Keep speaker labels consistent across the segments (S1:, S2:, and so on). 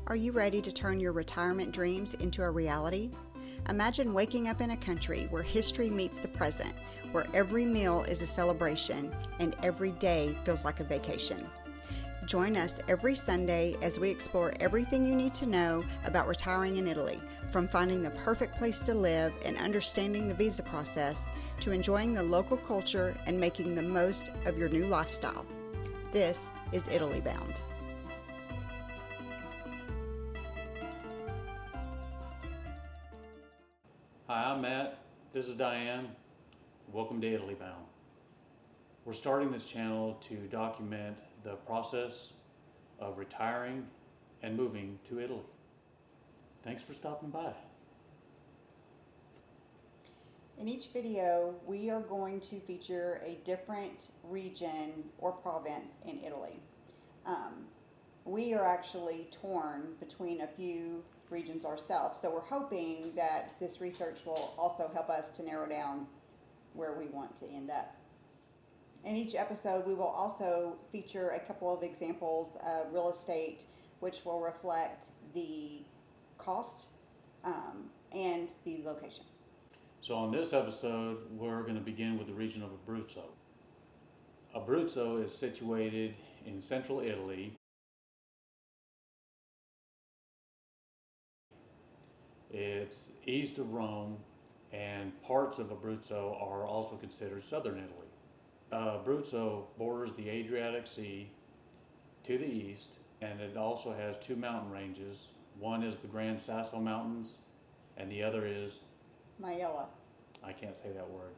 S1: Are you ready to turn your retirement dreams into a reality? Imagine waking up in a country where history meets the present, where every meal is a celebration and every day feels like a vacation. Join us every Sunday as we explore everything you need to know about retiring in Italy, from finding the perfect place to live and understanding the visa process to enjoying the local culture and making the most of your new lifestyle. This is Italy Bound.
S2: Hi, I'm Matt. This is Diane. Welcome to Italy Bound. We're starting this channel to document the process of retiring and moving to Italy. Thanks for stopping by.
S1: In each video, we are going to feature a different region or province in Italy. We are actually torn between a few regions ourselves, so we're hoping that this research will also help us to narrow down where we want to end up. In each episode, we will also feature a couple of examples of real estate which will reflect the cost and the location.
S2: So on this episode, we're going to begin with the region of Abruzzo. Abruzzo is situated in central Italy. It's east of Rome, and parts of Abruzzo are also considered southern Italy. Abruzzo borders the Adriatic Sea to the east, and it also has two mountain ranges. One is the Gran Sasso Mountains, and the other is
S1: Maiella.
S2: I can't say that word.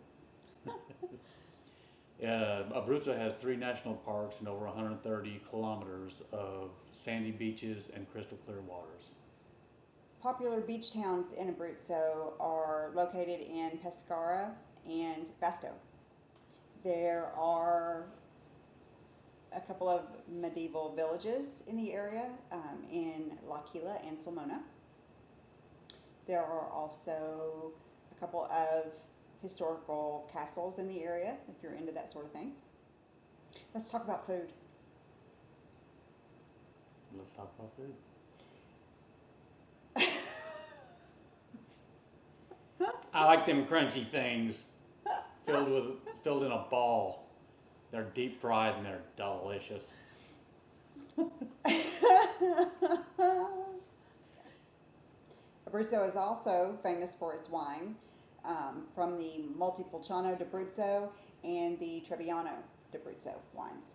S2: Abruzzo has 3 national parks and over 130 kilometers of sandy beaches and crystal clear waters.
S1: Popular beach towns in Abruzzo are located in Pescara and Vasto. There are a couple of medieval villages in the area, in L'Aquila and Sulmona. There are also a couple of historical castles in the area, if you're into that sort of thing. Let's talk about food.
S2: Let's talk about food. I like them crunchy things filled in a ball. They're deep fried and they're delicious.
S1: Abruzzo is also famous for its wine, from the Montepulciano d'Abruzzo and the Trebbiano d'Abruzzo wines.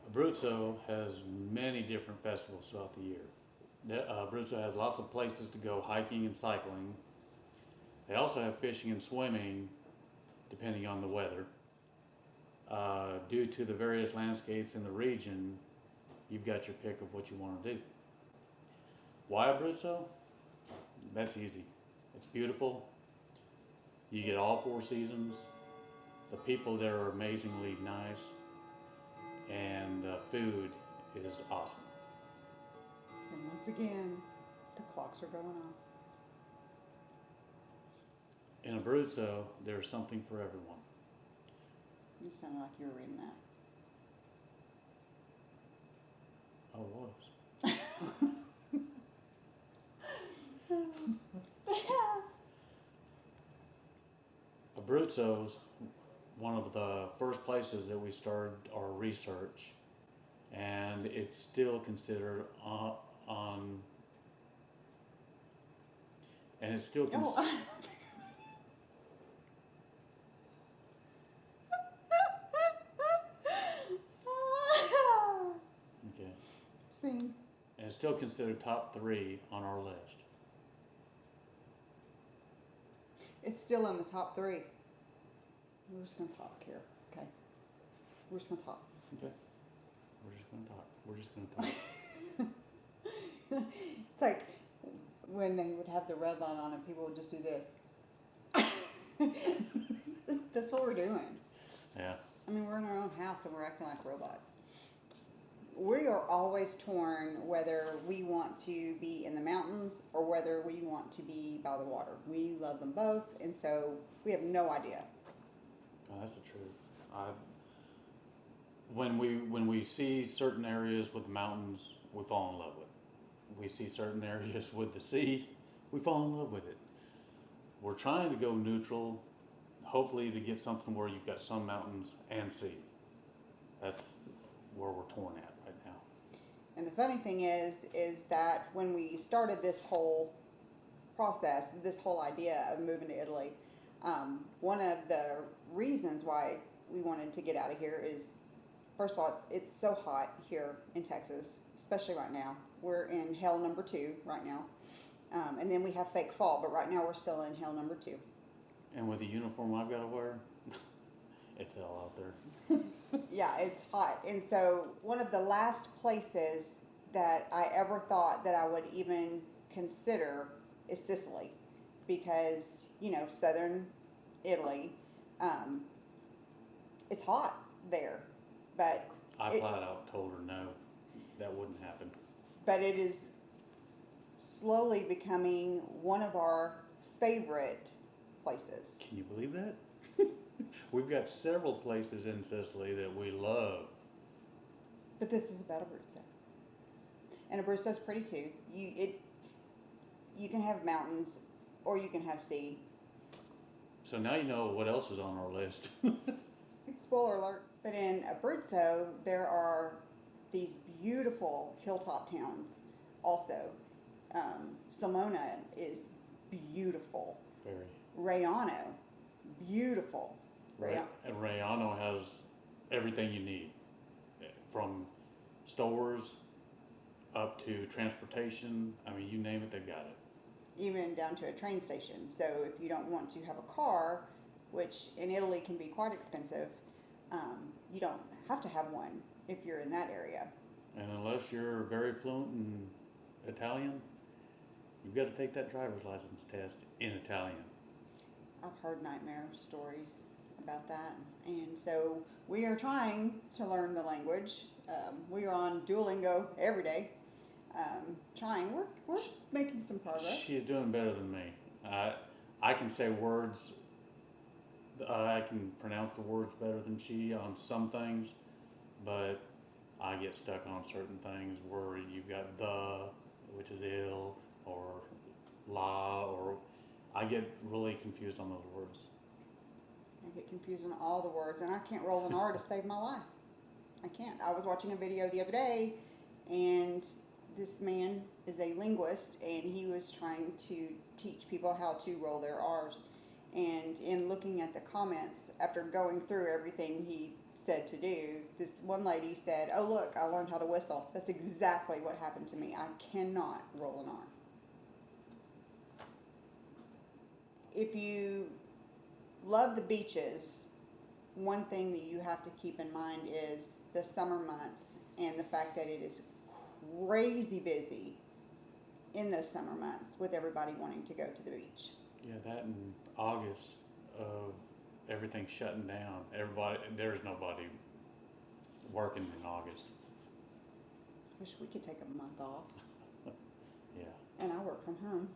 S2: Abruzzo has many different festivals throughout the year. Abruzzo has lots of places to go hiking and cycling. They also have fishing and swimming, depending on the weather. Due to the various landscapes in the region, you've got your pick of what you want to do. Why Abruzzo? That's easy. It's beautiful. You get all 4 seasons. The people there are amazingly nice. And the food is awesome.
S1: And once again, the clocks are going off.
S2: In Abruzzo, there's something for everyone.
S1: You sounded like you were reading that.
S2: I was. Abruzzo's one of the first places that we started our research, and it's still considered Okay.
S1: Scene.
S2: And it's still considered top 3 on our list.
S1: It's still in the top 3. We're just going to talk here, okay? We're just going to talk.
S2: Okay. We're just going to talk.
S1: It's like when they would have the red light on and people would just do this. That's what we're doing.
S2: Yeah.
S1: I mean, we're in our own house and we're acting like robots. We are always torn whether we want to be in the mountains or whether we want to be by the water. We love them both, and so we have no idea.
S2: Oh, that's the truth. When we see certain areas with the mountains, we fall in love with it. we see certain areas with the sea, we fall in love with it. We're trying to go neutral, hopefully to get something where you've got some mountains and sea. That's where we're torn at right now.
S1: And the funny thing is that when we started this whole process, this whole idea of moving to Italy, one of the reasons why we wanted to get out of here is, first of all, it's so hot here in Texas, especially right now. We're in hell number 2 right now. And then we have fake fall, but right now we're still in hell number 2.
S2: And with the uniform I've got to wear, it's hell out there.
S1: Yeah, it's hot. And so one of the last places that I ever thought that I would even consider is Sicily, because, you know, southern Italy, it's hot there, but
S2: I flat out told her no, that wouldn't happen.
S1: But it is slowly becoming one of our favorite places.
S2: Can you believe that? We've got several places in Sicily that we love.
S1: But this is about Abruzzo. And Abruzzo's pretty too. You can have mountains or you can have sea.
S2: So now you know what else is on our list.
S1: Spoiler alert. But in Abruzzo, there are these beautiful hilltop towns also. Sulmona is beautiful.
S2: Very.
S1: Raiano, beautiful.
S2: And Raiano has everything you need, from stores up to transportation. I mean, you name it, they've got it.
S1: Even down to a train station. So if you don't want to have a car, which in Italy can be quite expensive, you don't have to have one if you're in that area.
S2: And unless you're very fluent in Italian, you've got to take that driver's license test in Italian.
S1: I've heard nightmare stories about that. And so we are trying to learn the language. We are on Duolingo every day. Trying. We're making some progress.
S2: She's doing better than me. I can say words. I can pronounce the words better than she on some things, but I get stuck on certain things where you've got the, which is il, or la, or I get really confused on those words.
S1: I get confused on all the words, and I can't roll an R to save my life. I can't. I was watching a video the other day, and this man is a linguist, and he was trying to teach people how to roll their R's. And in looking at the comments, after going through everything he said to do, this one lady said, "Oh, look, I learned how to whistle." That's exactly what happened to me. I cannot roll an R. If you love the beaches, one thing that you have to keep in mind is the summer months and the fact that it is crazy busy in those summer months with everybody wanting to go to the beach.
S2: Yeah, that in August of everything shutting down. There's nobody working in August.
S1: Wish we could take a month off.
S2: Yeah.
S1: And I work from home.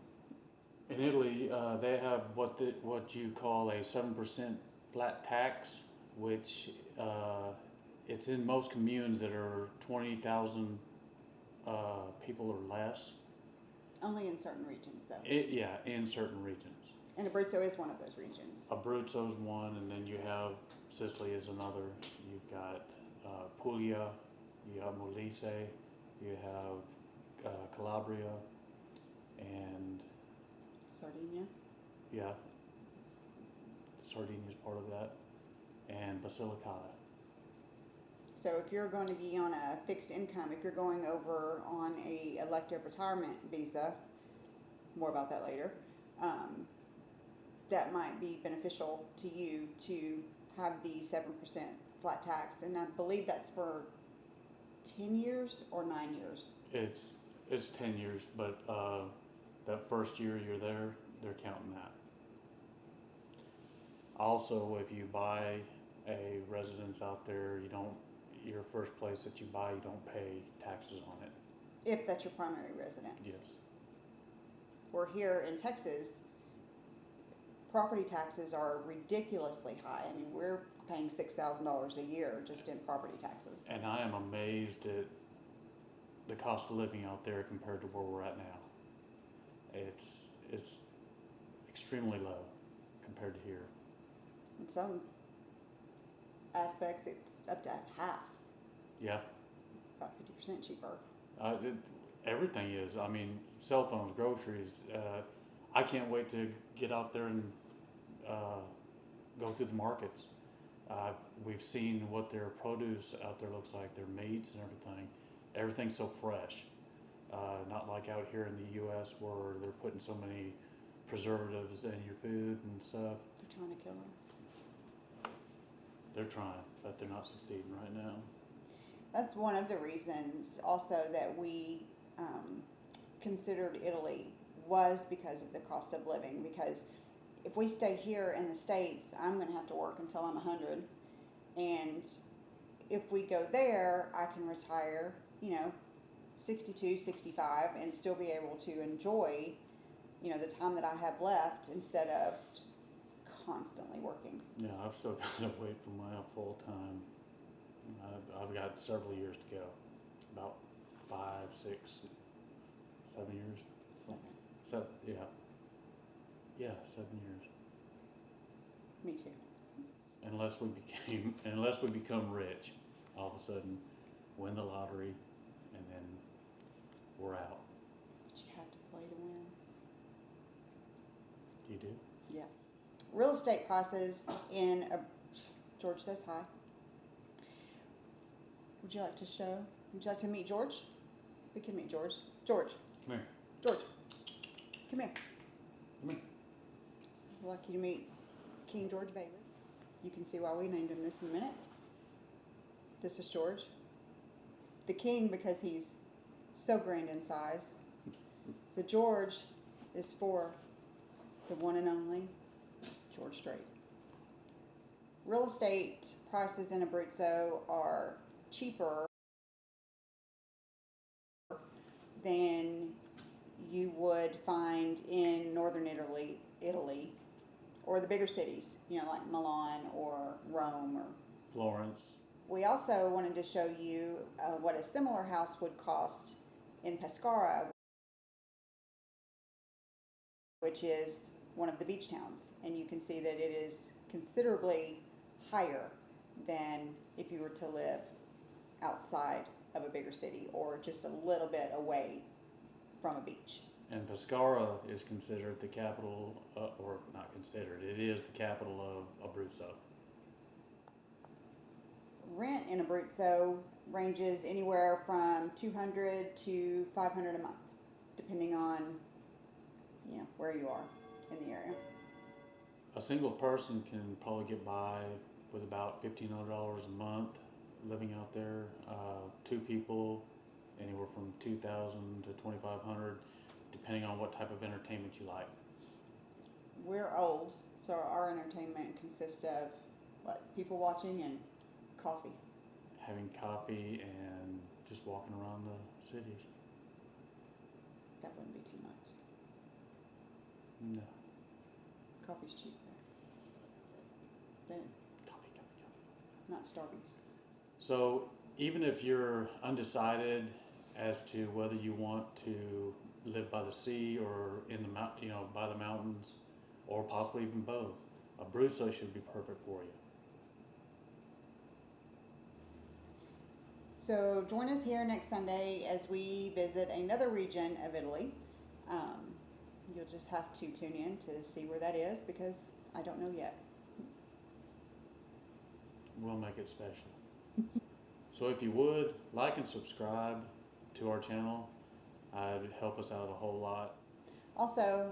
S2: In Italy, they have what you call a 7% flat tax, which it's in most communes that are 20,000 people or less.
S1: Only in certain regions, though.
S2: In certain regions.
S1: And Abruzzo is one of those regions.
S2: Abruzzo's one, and then you have Sicily is another. You've got Puglia, you have Molise, you have Calabria, and
S1: Sardinia.
S2: yeah, Sardinia's part of that, and Basilicata.
S1: So if you're going to be on a fixed income, if you're going over on a elective retirement visa, more about that later, that might be beneficial to you to have the 7% flat tax. And I believe that's for 10 years or 9 years.
S2: It's 10 years, but that first year you're there, they're counting that. Also, if you buy a residence out there, your first place that you buy, you don't pay taxes on it.
S1: If that's your primary residence.
S2: Yes.
S1: We're here in Texas, property taxes are ridiculously high. I mean, we're paying $6,000 a year just in property taxes.
S2: And I am amazed at the cost of living out there compared to where we're at now. It's extremely low compared to here.
S1: In some aspects, it's up to half,
S2: Yeah,
S1: about 50% cheaper.
S2: everything is. I mean, cell phones, groceries. I can't wait to get out there and go through the markets. We've seen what their produce out there looks like, their meats and everything. Everything's so fresh. Not like out here in the U.S. where they're putting so many preservatives in your food and stuff.
S1: They're trying to kill us.
S2: They're trying, but they're not succeeding right now.
S1: That's one of the reasons also that we considered Italy, was because of the cost of living. Because if we stay here in the States, I'm going to have to work until I'm 100. And if we go there, I can retire, 62, 65 and still be able to enjoy, the time that I have left instead of just constantly working.
S2: Yeah, I've still got to wait for my full time. I've got several years to go. About 5, 6, 7 years. 7, yeah. Yeah, 7 years.
S1: Me too.
S2: Unless we become rich, all of a sudden, win the lottery, and then we're out.
S1: But you have to play to win.
S2: You do?
S1: Yeah. Real estate prices in George says hi. Would you like to show? Would you like to meet George? We can meet George. George.
S2: Come here.
S1: George. Come here.
S2: Come here.
S1: I'd like you to meet King George Bailey. You can see why we named him this in a minute. This is George. The King because he's so grand in size. The George is for the one and only George Strait. Real estate prices in Abruzzo are cheaper than you would find in northern Italy, or the bigger cities, like Milan or Rome or
S2: Florence.
S1: We also wanted to show you what a similar house would cost in Pescara, which is one of the beach towns, and you can see that it is considerably higher than if you were to live outside of a bigger city or just a little bit away from a beach.
S2: And Pescara is considered the capital, or not considered, it is the capital of Abruzzo.
S1: Rent in Abruzzo ranges anywhere from $200 to $500 a month, depending on where you are in the area.
S2: A single person can probably get by with about $1,500 a month living out there. 2 people, anywhere from $2,000 to $2,500, depending on what type of entertainment you like.
S1: We're old, so our entertainment consists of people watching and coffee.
S2: Having coffee and just walking around the cities.
S1: That wouldn't be too much.
S2: No.
S1: Coffee's cheap there. Then,
S2: Coffee.
S1: not Starbucks.
S2: So even if you're undecided as to whether you want to live by the sea or in the by the mountains, or possibly even both, Abruzzo should be perfect for you.
S1: So join us here next Sunday as we visit another region of Italy. You'll just have to tune in to see where that is because I don't know yet.
S2: We'll make it special. So if you would, like and subscribe to our channel. It'd help us out a whole lot.
S1: Also,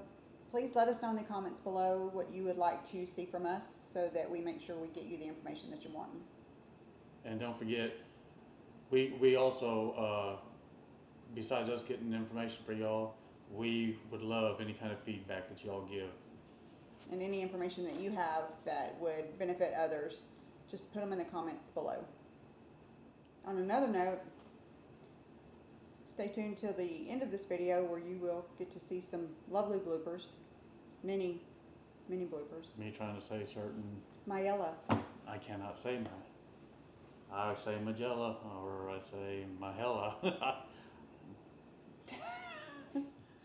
S1: please let us know in the comments below what you would like to see from us so that we make sure we get you the information that you're wanting.
S2: And don't forget, we also, besides us getting information for y'all, we would love any kind of feedback that y'all give.
S1: And any information that you have that would benefit others, just put them in the comments below. On another note, stay tuned till the end of this video where you will get to see some lovely bloopers. Many bloopers.
S2: Me trying to say certain...
S1: Mayella.
S2: I cannot say my. I say Magella, or I say Mahella.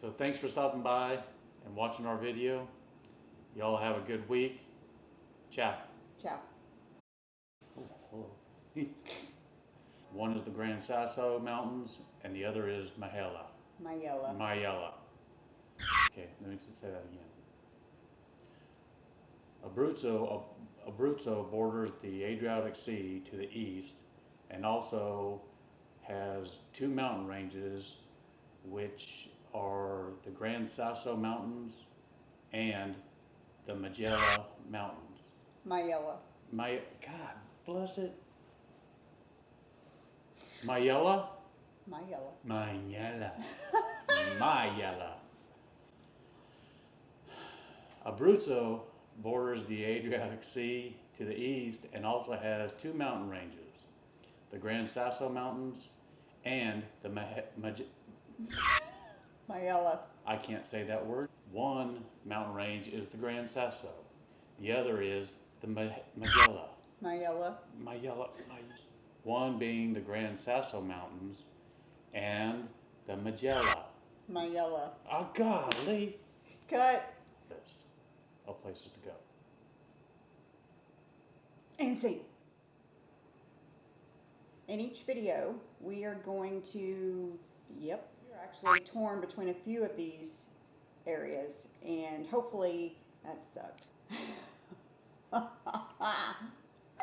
S2: So thanks for stopping by and watching our video. Y'all have a good week. Ciao.
S1: Ciao.
S2: Oh, hello. One is the Gran Sasso Mountains and the other is Mayella.
S1: Mayella.
S2: Okay, let me say that again. Abruzzo borders the Adriatic Sea to the east and also has two mountain ranges, which are the Gran Sasso Mountains and the Mayella Mountains.
S1: Mayella.
S2: God bless it. Mayella?
S1: Mayella.
S2: Mayella. Abruzzo borders the Adriatic Sea to the east and also has two mountain ranges, the Gran Sasso Mountains and the
S1: Mayella.
S2: I can't say that word. One mountain range is the Gran Sasso. The other is the Mayella.
S1: Mayella.
S2: One being the Gran Sasso Mountains and the Mayella.
S1: Mayella.
S2: Oh, golly.
S1: Cut.
S2: List of places to go.
S1: And scene. In each video, we are going to, we're actually torn between a few of these areas, and hopefully that sucked.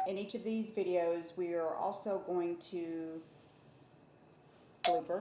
S1: In each of these videos, we are also going to blooper.